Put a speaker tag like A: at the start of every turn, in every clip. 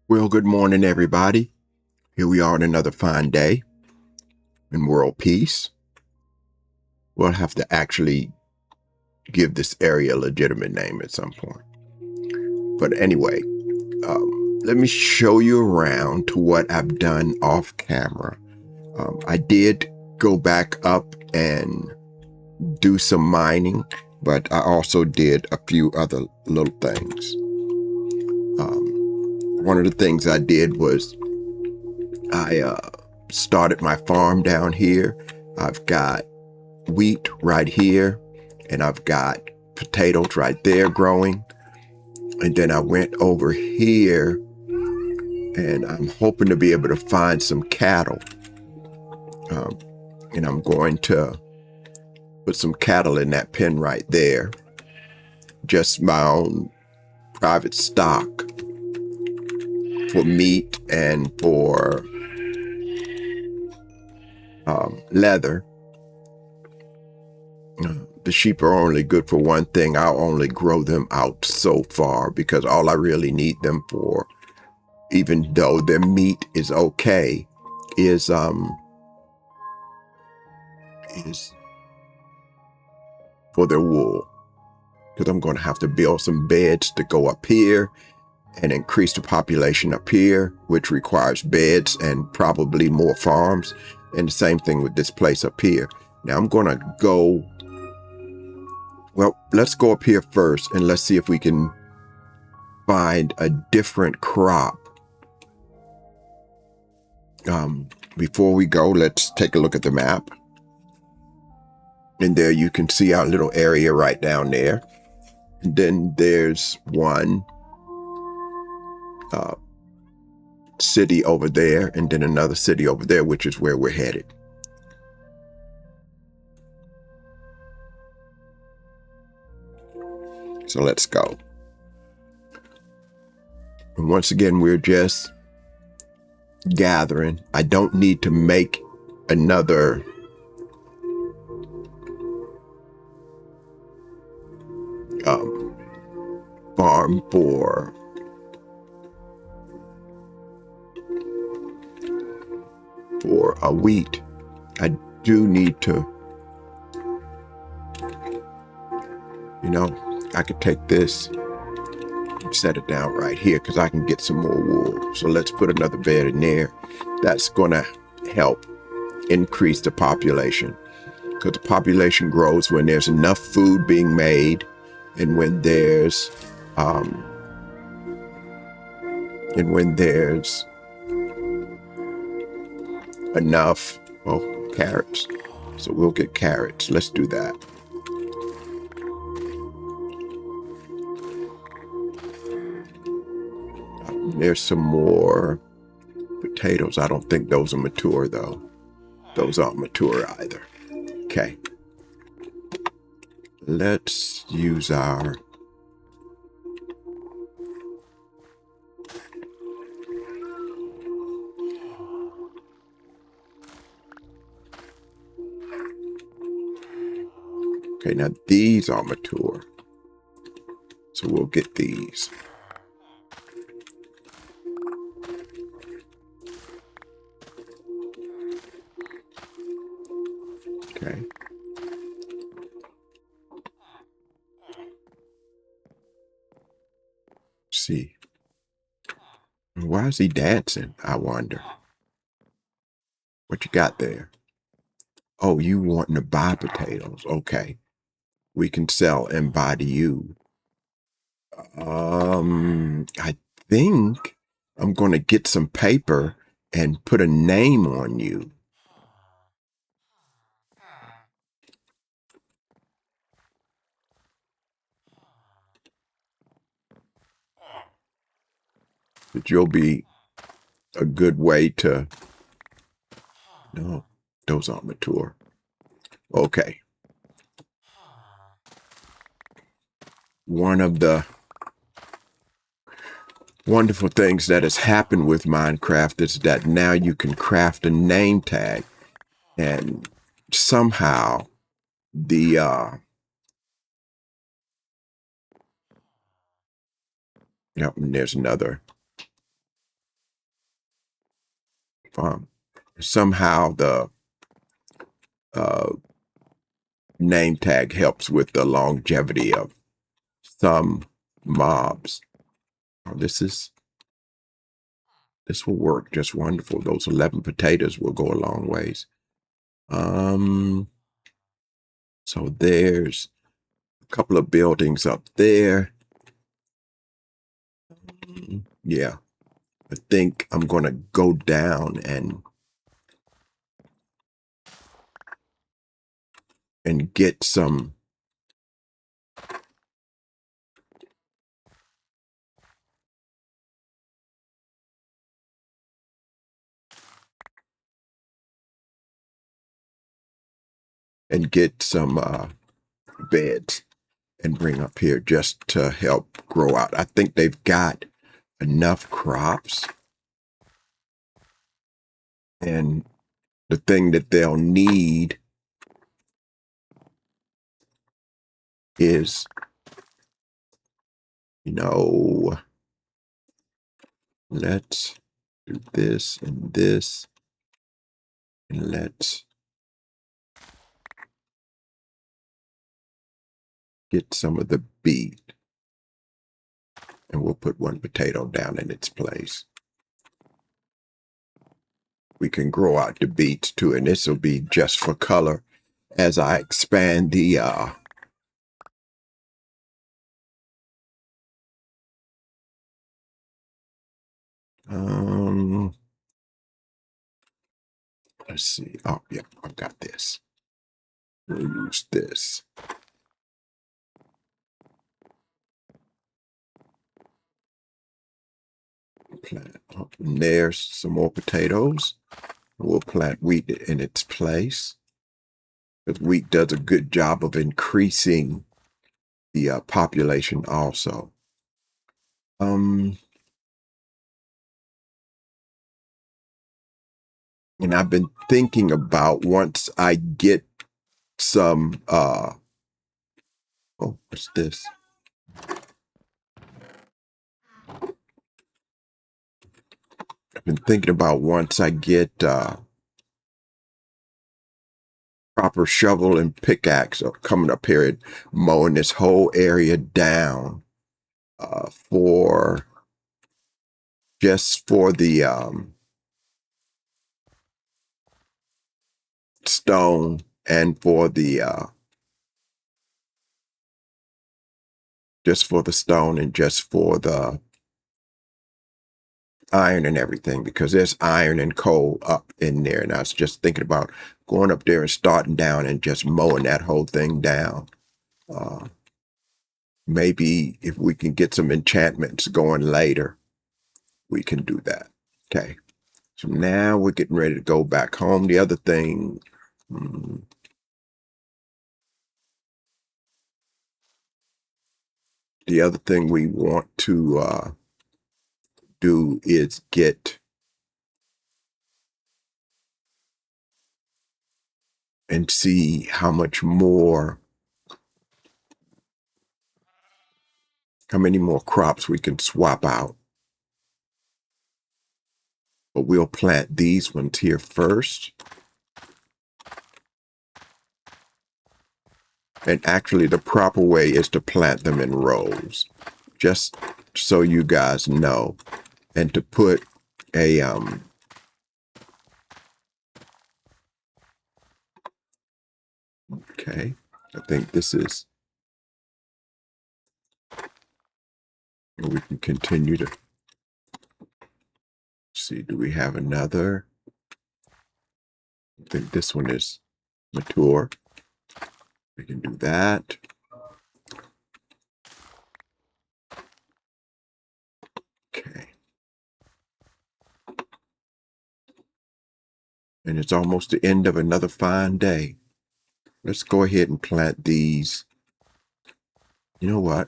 A: Well, good morning, everybody. Here we are on another fine day in world peace. We'll have to actually give this area a legitimate name at some point. But anyway, let me show you around to what I've done off camera. I did go back up and do some mining, but I also did a few other little things. One of the things I did was I started my farm down here. I've got wheat right here, and I've got potatoes right there growing. And then I went over here, and I'm hoping to be able to find some cattle. And I'm going to put some cattle in that pen right there. Just my own private stock for meat and for leather. The sheep are only good for one thing. I'll only grow them out so far because all I really need them for, even though their meat is okay, is for their wool. Because I'm going to have to build some beds to go up here and increase the population up here, which requires beds and probably more farms. And the same thing with this place up here. Now I'm going to go, well, let's go up here first and let's see if we can find a different crop. Before we go, let's take a look at the map. And there you can see our little area right down there. And then there's one city over there, and then another city over there, which is where we're headed. So let's go. And once again, we're just gathering. I don't need to make another farm for a wheat. I do need to, I could take this and set it down right here because I can get some more wool. So let's put another bed in there. That's going to help increase the population, because the population grows when there's enough food being made and when there's enough carrots. So we'll get carrots. Let's do that. There's some more potatoes. I don't think those are mature though. Those aren't mature either. Okay. Let's use our okay, now these are mature. So we'll get these. Okay. Let's see. Why is he dancing? I wonder. What you got there? Oh, you wanting to buy potatoes. Okay. We can sell and buy to you. I think I'm going to get some paper and put a name on you. That you'll be a good way to, no, those aren't mature. Okay. One of the wonderful things that has happened with Minecraft is that now you can craft a name tag, and somehow the yep, and there's another somehow the uh, name tag helps with the longevity of some mobs. Oh, this will work just wonderful. Those 11 potatoes will go a long ways. So there's a couple of buildings up there. Yeah, I think I'm going to go down and get some beds and bring up here just to help grow out. I think they've got enough crops, and the thing that they'll need is, let's do this and this, and let's get some of the beet, and we'll put one potato down in its place. We can grow out the beets too, and this will be just for color as I expand the let's see. Oh, yeah, I've got this. We'll use this. Plant. Oh, and there's some more potatoes. We'll plant wheat in its place, because wheat does a good job of increasing the population also. And I've been thinking about, once I get some oh, what's this? I've been thinking about, once I get proper shovel and pickaxe coming up here and mowing this whole area down for the stone, and for the just for the stone, and just for the iron and everything, because there's iron and coal up in there. And I was just thinking about going up there and starting down and just mowing that whole thing down. Maybe if we can get some enchantments going later, we can do that. Okay. So now we're getting ready to go back home. The other thing, we want to do is get and see how many more crops we can swap out. But we'll plant these ones here first. And actually, the proper way is to plant them in rows, just so you guys know. And to put a okay, I think this is, we can continue to see. Do we have another? I think this one is mature. We can do that. Okay. And it's almost the end of another fine day. Let's go ahead and plant these. You know what?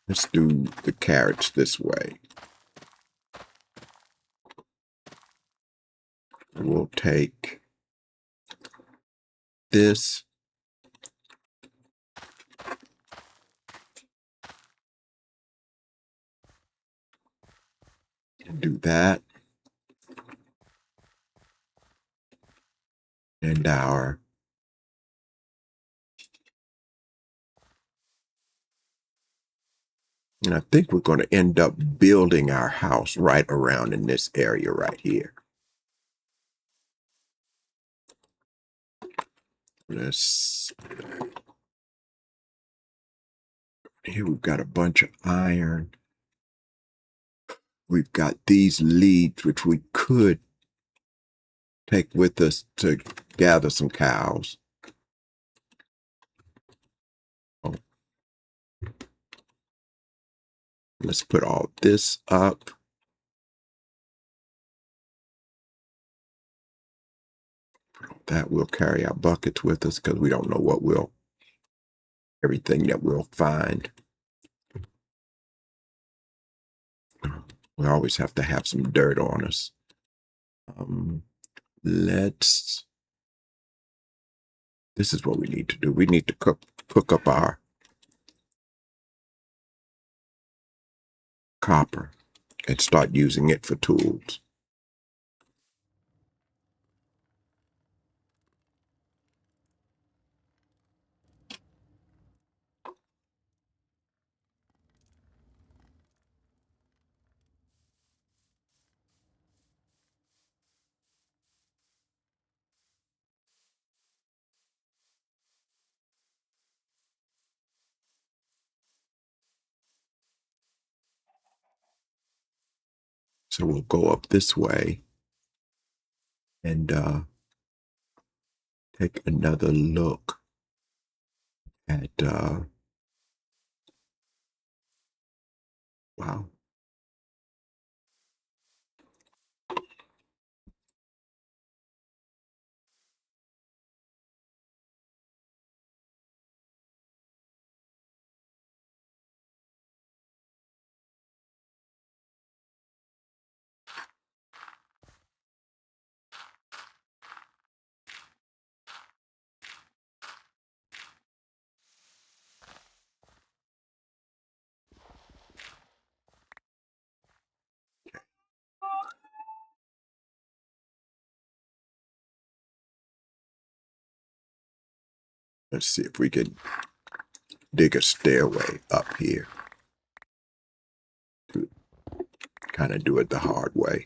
A: Let's do the carrots this way. We'll take this. Do that. And I think we're going to end up building our house right around in this area right here. Let's, here we've got a bunch of iron. We've got these leads, which we could take with us to gather some cows. Oh. Let's put all this up. That we'll carry our buckets with us because we don't know everything that we'll find. We always have to have some dirt on us. This is what we need to do. We need to cook up our copper and start using it for tools. So we'll go up this way and take another look at wow. Let's see if we can dig a stairway up here to kind of do it the hard way.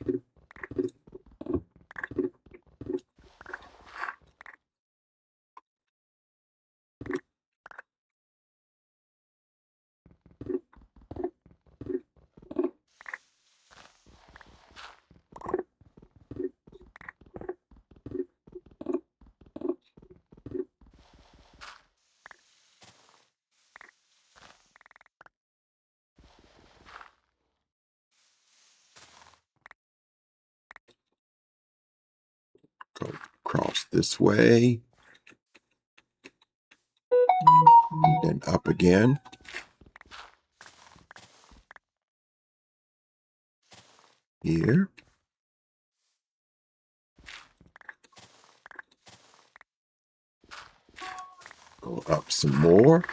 A: Go across this way. And then up again. Here. Go up some more.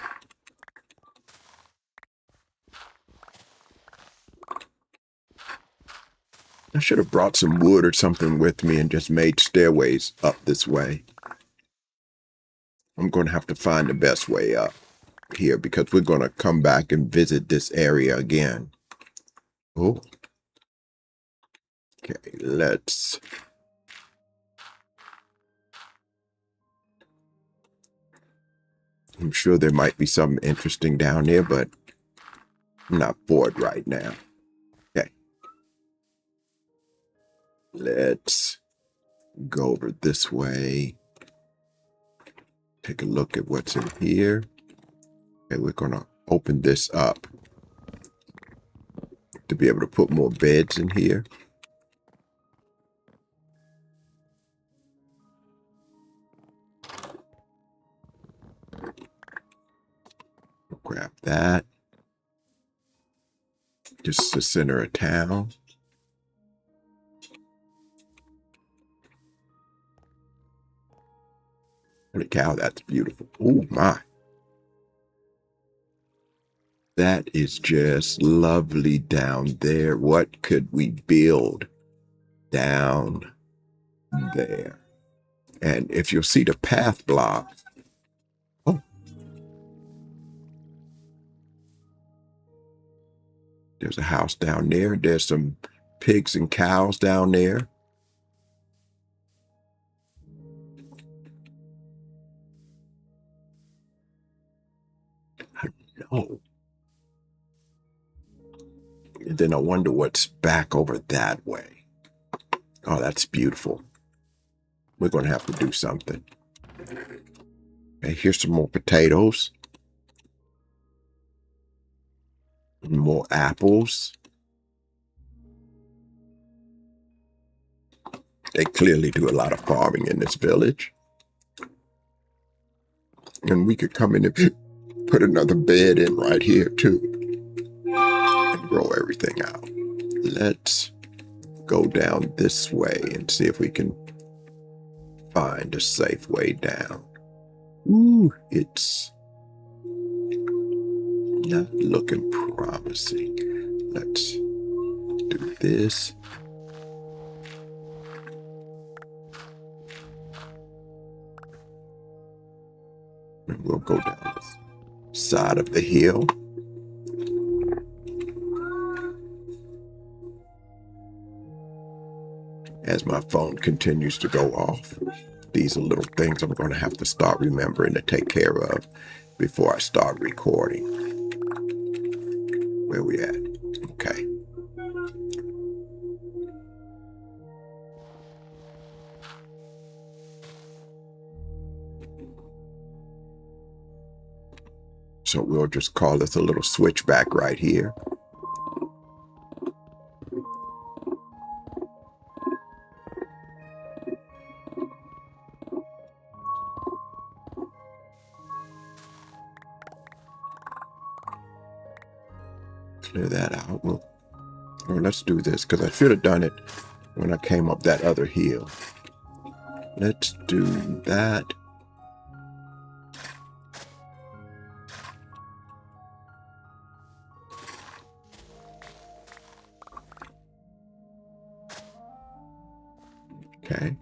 A: I should have brought some wood or something with me and just made stairways up this way. I'm going to have to find the best way up here because we're going to come back and visit this area again. Oh. Okay, let's... I'm sure there might be something interesting down there, but I'm not bored right now. Okay. Let's go over this way. Take a look at what's in here. Okay, we're going to open this up to be able to put more beds in here. Grab that. Just the center of town. Holy cow, that's beautiful. Oh my. That is just lovely down there. What could we build down there? And if you'll see the path block, oh, there's a house down there. There's some pigs and cows down there. I don't know. And then I wonder what's back over that way. Oh, that's beautiful. We're going to have to do something. Okay, here's some more potatoes. More apples. They clearly do a lot of farming in this village. And we could come in and put another bed in right here too and grow everything out. Let's go down this way and see if we can find a safe way down. Ooh, it's not looking promising. Let's do this. And we'll go down this side of the hill. As my phone continues to go off, these are little things I'm going to have to start remembering to take care of before I start recording. Where we at? Okay. So we'll just call this a little switchback right here. Clear that out. Well, let's do this because I should have done it when I came up that other hill. Let's do that. Okay.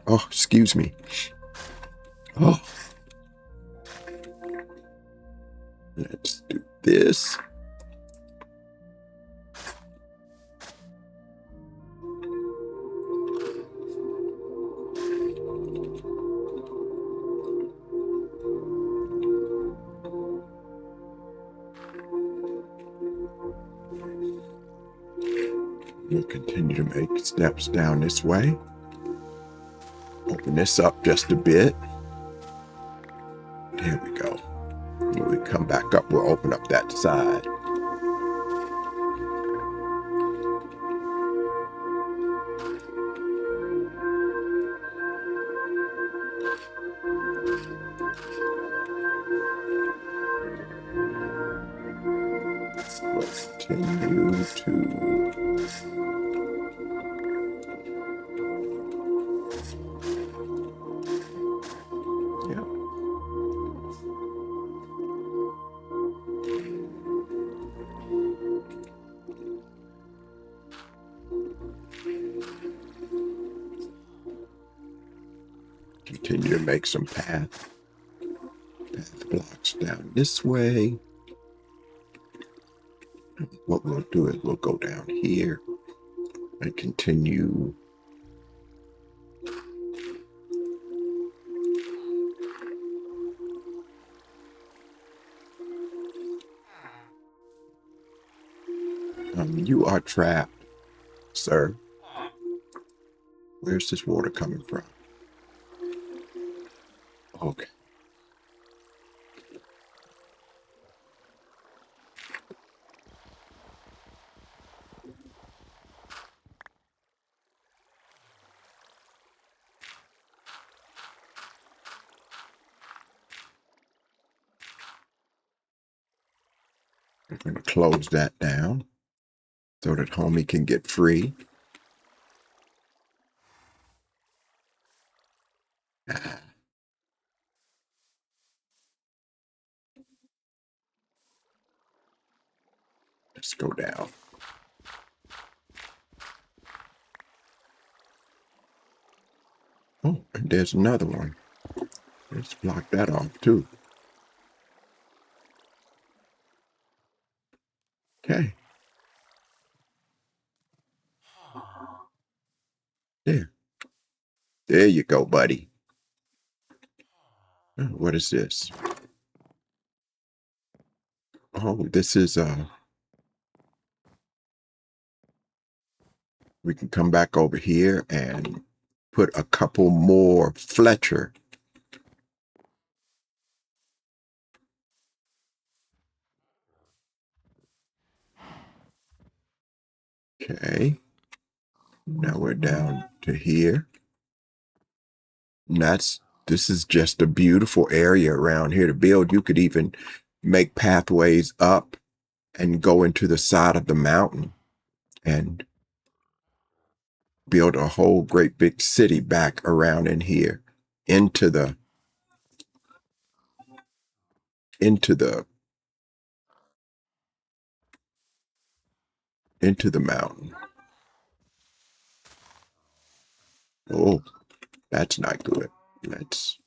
A: Oh, excuse me. Oh. Let's do this. We'll continue to make steps down this way. Open this up just a bit. There we go. When we come back up, we'll open up that side. Let's continue to... Yeah. Continue to make some path blocks down this way. What we'll do is we'll go down here and continue you are trapped, sir. Where's this water coming from? Okay. I'm going to close that down so that homie can get free. Let's go down. Oh, and there's another one. Let's block that off too. Okay. There. There you go, buddy. Oh, what is this? Oh, this is we can come back over here and put a couple more Fletcher. Okay. Now we're down to here. And this is just a beautiful area around here to build. You could even make pathways up and go into the side of the mountain and build a whole great big city back around in here into the mountain. Oh, that's not good. Let's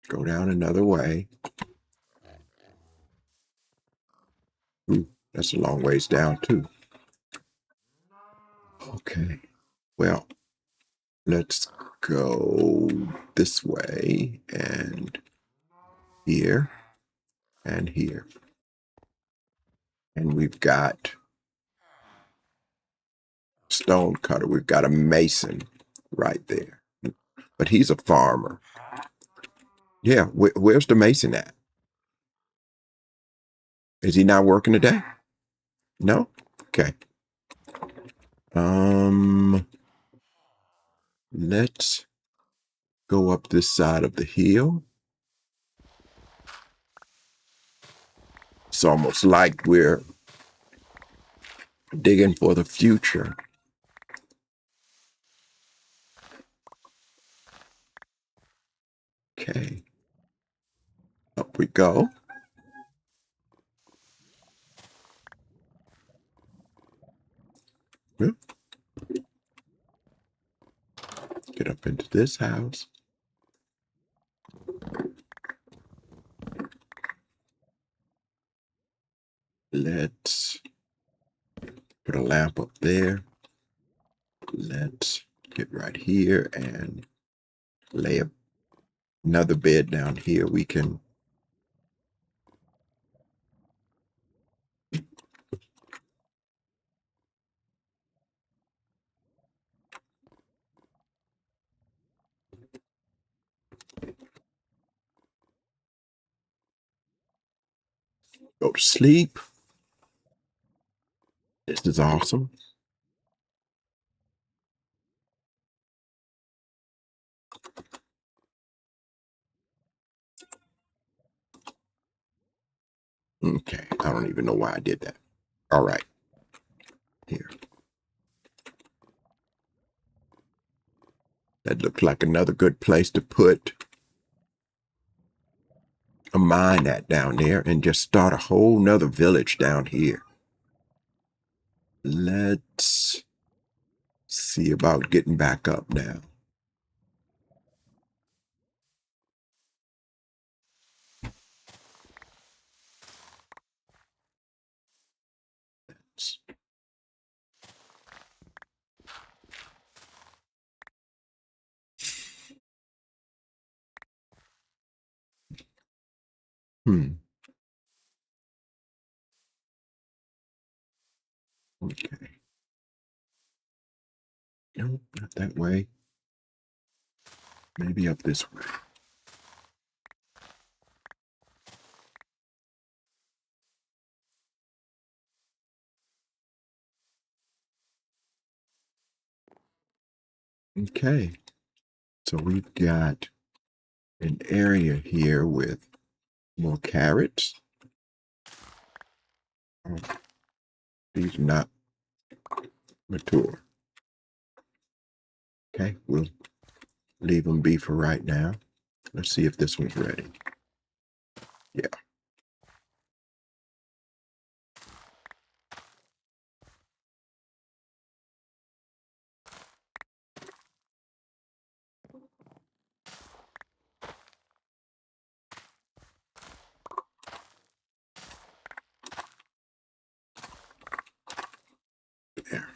A: go down another way. Ooh, that's a long ways down too. Okay. Well, let's go this way and here and here. And we've got stone cutter. We've got a mason right there. But he's a farmer. Yeah, where's the mason at? Is he not working today? No? Okay. Let's go up this side of the hill. It's almost like we're digging for the future. Okay. Up we go. Well, get up into this house. Let's put a lamp up there. Let's get right here and lay another bed down here. We can go to sleep. This is awesome. Okay, I don't even know why I did that. All right, here. That looks like another good place to put a mine at down there and just start a whole nother village down here. Let's see about getting back up now. Okay. No, not that way. Maybe up this way. Okay. So we've got an area here with more carrots. These are not mature. Okay, we'll leave them be for right now. Let's see if this one's ready. Yeah. There.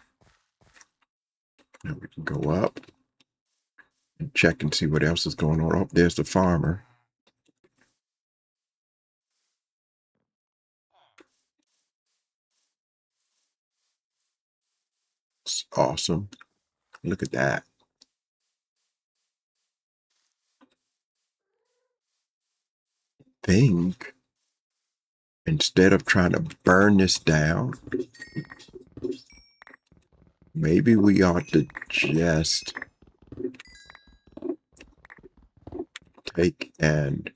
A: Now we can go up and check and see what else is going on. Oh, there's the farmer. It's awesome. Look at that. Think instead of trying to burn this down, maybe we ought to just take and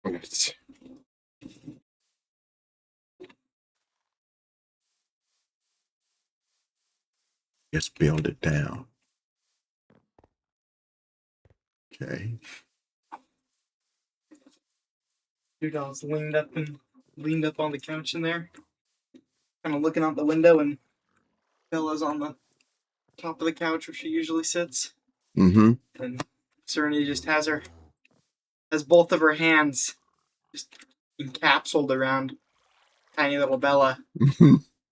A: let's just build it down. Okay.
B: Dude, I was leaned up on the couch in there, kind of looking out the window, and Bella's on the top of the couch where she usually sits,
A: Mm-hmm.
B: and Serenity just has both of her hands just encapsulated around tiny little Bella,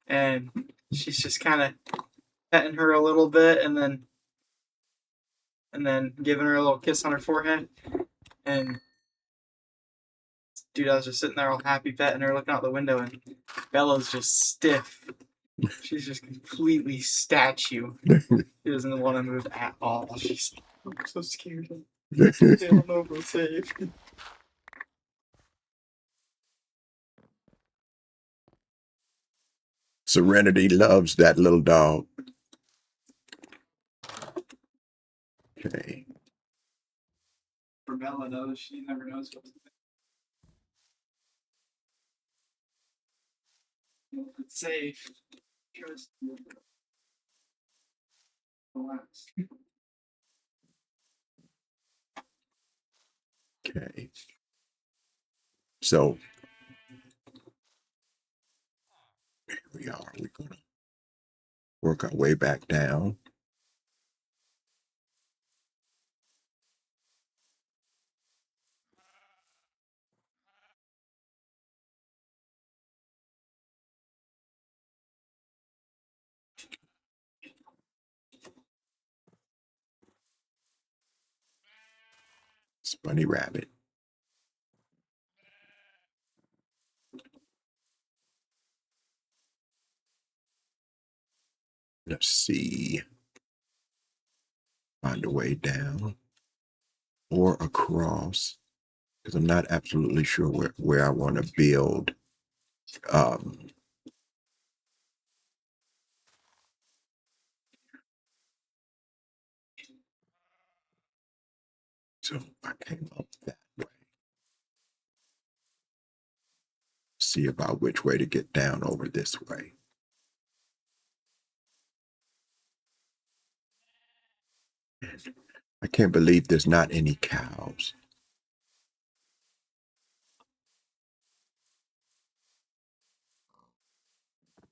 B: and she's just kind of petting her a little bit, and then giving her a little kiss on her forehead, and dude, I was just sitting there all happy petting her, looking out the window, and Bella's just stiff. She's just completely statue. She doesn't want to move at all. She's I'm so scared. I don't know if we're safe.
A: Serenity loves that little dog. Okay.
B: For Bella, though, she never knows what to think. It's safe. Trust me. Relax.
A: Okay. So here we are. We're gonna work our way back down. It's Bunny Rabbit. Let's see. Find a way down or across, because I'm not absolutely sure where I want to build. So I came up that way. See about which way to get down over this way. And I can't believe there's not any cows.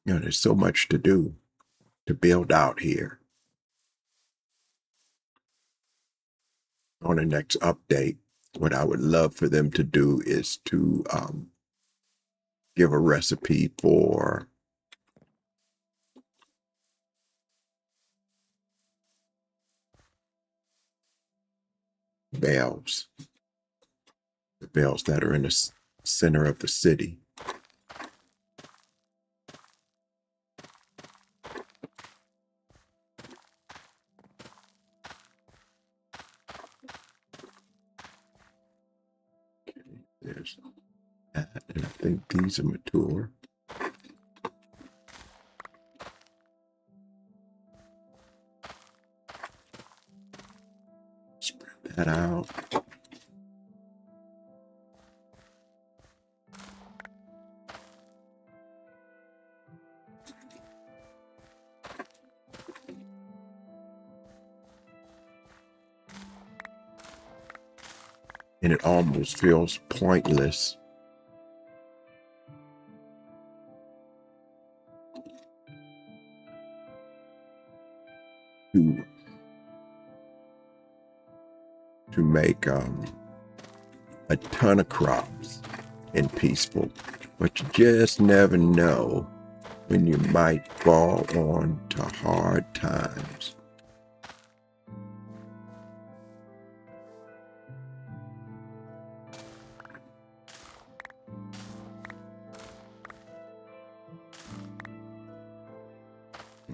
A: You know, there's so much to do to build out here. On the next update, what I would love for them to do is to give a recipe for bells. The bells that are in the center of the city. There's that, and I think these are mature. Spread that out. And it almost feels pointless to make a ton of crops in Peaceful, but you just never know when you might fall on to hard times.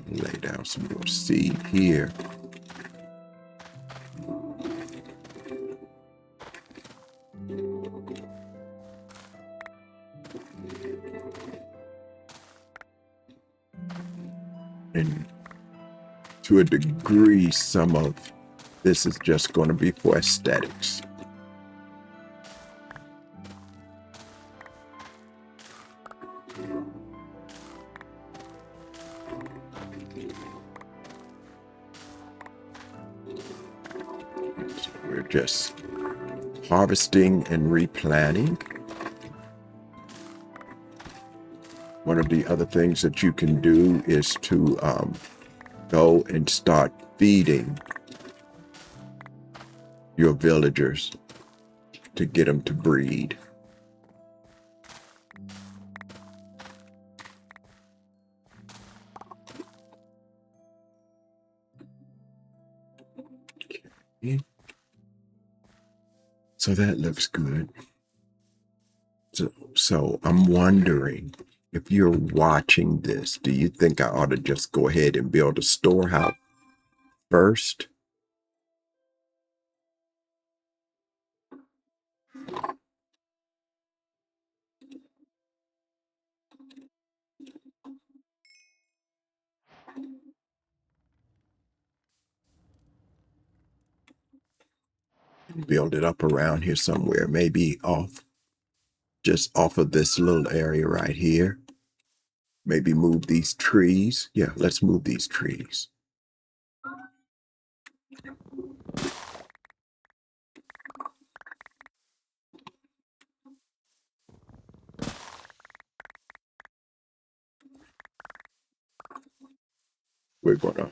A: Lay down some more seed here. And to a degree, some of this is just going to be for aesthetics. So we're just harvesting and replanting. One of the other things that you can do is to go and start feeding your villagers to get them to breed. Okay. So that looks good. So I'm wondering, if you're watching this, do you think I ought to just go ahead and build a storehouse first? Build it up around here somewhere, maybe just off of this little area right here. Maybe move these trees. Yeah, let's move these trees. We're gonna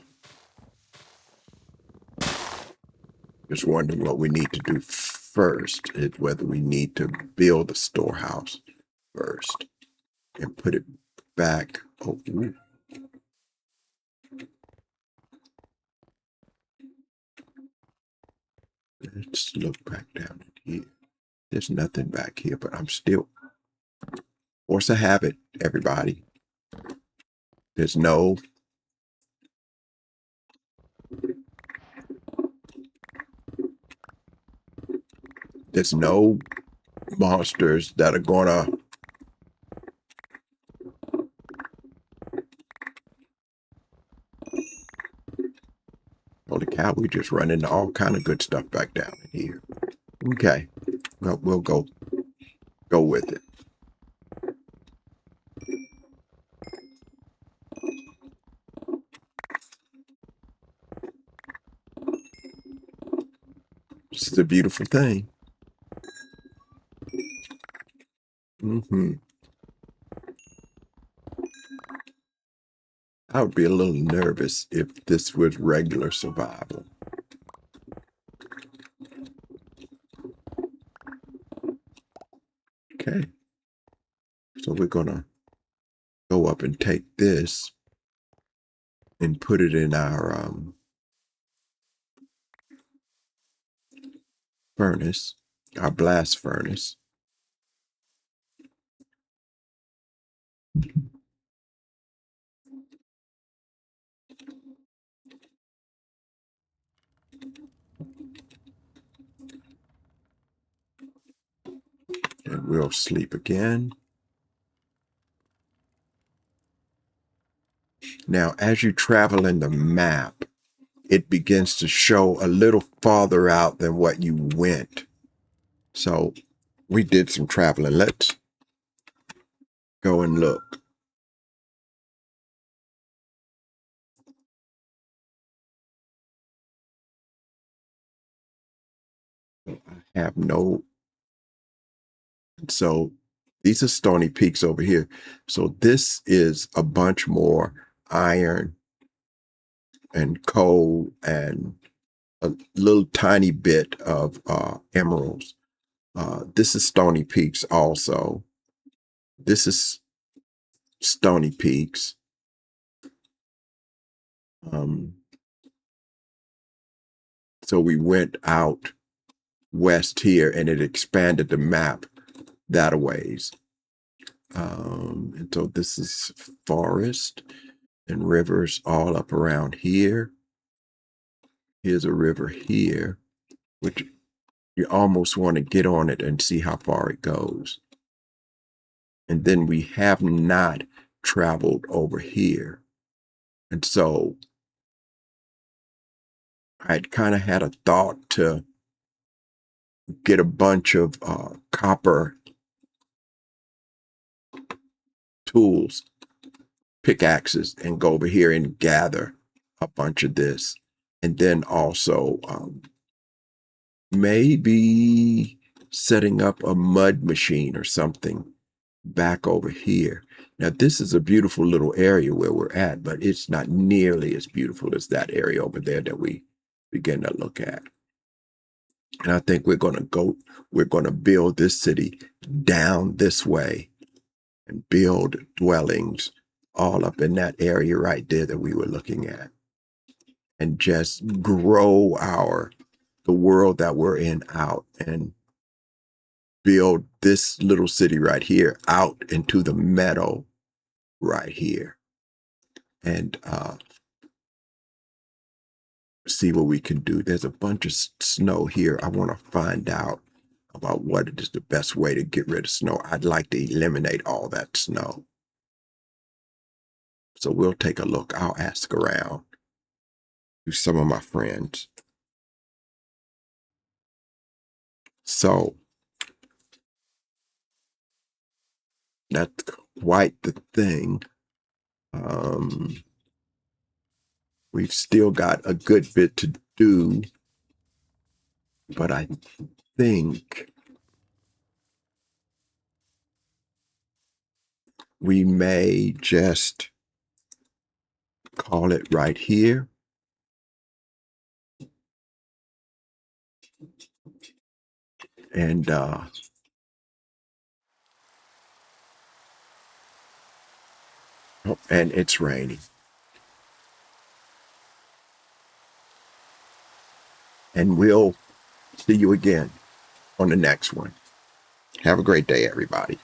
A: just wondering what we need to do first, is whether we need to build a storehouse first and put it back. Oh, ooh. Let's look back down in here. There's nothing back here, but I'm still force a habit, everybody. There's no monsters that are gonna holy cow, we just run into all kind of good stuff back down in here. Okay. Well, we'll go with it. This is a beautiful thing. I would be a little nervous if this was regular survival. Okay. So we're gonna go up and take this and put it in our furnace, our blast furnace. And we'll sleep again. Now, as you travel in the map, it begins to show a little farther out than what you went. So we did some traveling. Let's go and look. I have no. So these are Stony Peaks over here. So this is a bunch more iron and coal and a little tiny bit of emeralds. This is Stony Peaks also. This is Stony Peaks. So we went out west here and it expanded the map that a ways. And so this is forest and rivers all up around here. Here's a river here, which you almost want to get on it and see how far it goes. And then we have not traveled over here. And so I'd kind of had a thought to get a bunch of copper tools, pickaxes, and go over here and gather a bunch of this. And then also maybe setting up a mud machine or something back over here. Now, this is a beautiful little area where we're at, but it's not nearly as beautiful as that area over there that we begin to look at. And I think we're going to build this city down this way and build dwellings all up in that area right there that we were looking at. And just grow the world that we're in out and build this little city right here out into the meadow right here. And see what we can do. There's a bunch of snow here. I want to find out about what is the best way to get rid of snow. I'd like to eliminate all that snow. So we'll take a look. I'll ask around to some of my friends. So that's quite the thing. We've still got a good bit to do, but I think we may just call it right here. And it's raining. And we'll see you again on the next one. Have a great day, everybody.